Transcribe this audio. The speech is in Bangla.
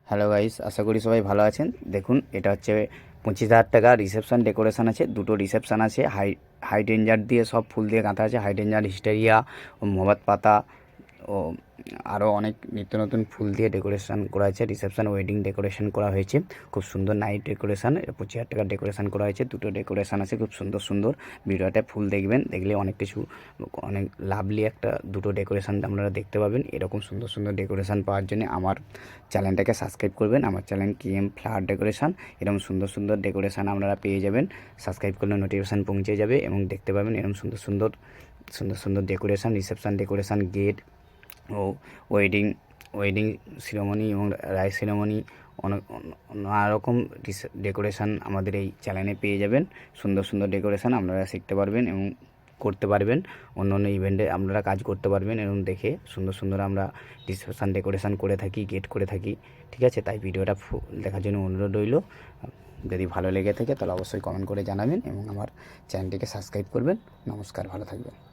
হ্যালো গাইস, আশা করি সবাই ভালো আছেন। দেখুন, এটা হচ্ছে 25,000 টাকা রিসেপশন ডেকোরেশন আছে। দুটো রিসেপশন আছে। হাইডেঞ্জার দিয়ে সব ফুল দিয়ে গাঁথা আছে। হাইডেঞ্জার, হিস্টেরিয়া ও মহাবাত পাতা ও আরও অনেক নিত্য নতুন ফুল দিয়ে ডেকোরেশন করা হয়েছে। রিসেপশন ওয়েডিং ডেকোরেশন করা হয়েছে। খুব সুন্দর নাইট ডেকোরেশন। 25,000 টাকার ডেকোরেশন করা হয়েছে। দুটো ডেকোরেশন আছে, খুব সুন্দর সুন্দর। ভিডিওটা ফুল দেখবেন, দেখলে অনেক কিছু, অনেক লাভলি একটা দুটো ডেকোরেশন আপনারা দেখতে পাবেন। এরকম সুন্দর সুন্দর ডেকোরেশন পাওয়ার জন্য আমার চ্যানেলটাকে সাবস্ক্রাইব করবেন। আমার চ্যানেল KM ফ্লাওয়ার ডেকোরেশন। এরকম সুন্দর সুন্দর ডেকোরেশন আপনারা পেয়ে যাবেন। সাবস্ক্রাইব করলে নোটিফিকেশান পৌঁছে যাবে এবং দেখতে পাবেন এরকম সুন্দর সুন্দর সুন্দর সুন্দর ডেকোরেশন, রিসেপশন ডেকোরেশন, গেট ও ওয়েডিং সিরিমনি এবং রাইস সিরিমনি, নানা রকম ডেকোরেশন আমাদের এই চ্যানেলে পেয়ে যাবেন। সুন্দর সুন্দর ডেকোরেশন আপনারা শিখতে পারবেন এবং করতে পারবেন। অন্য অন্য ইভেন্টে আপনারা কাজ করতে পারবেন। এবং দেখে সুন্দর সুন্দর আমরা রিসেপশন ডেকোরেশন করে থাকি, গেট করে থাকি। ঠিক আছে, তাই ভিডিওটা দেখার জন্য অনুরোধ রইল। যদি ভালো লেগে থাকে তাহলে অবশ্যই কমেন্ট করে জানাবেন এবং আমার চ্যানেলটিকে সাবস্ক্রাইব করবেন। নমস্কার, ভালো থাকবেন।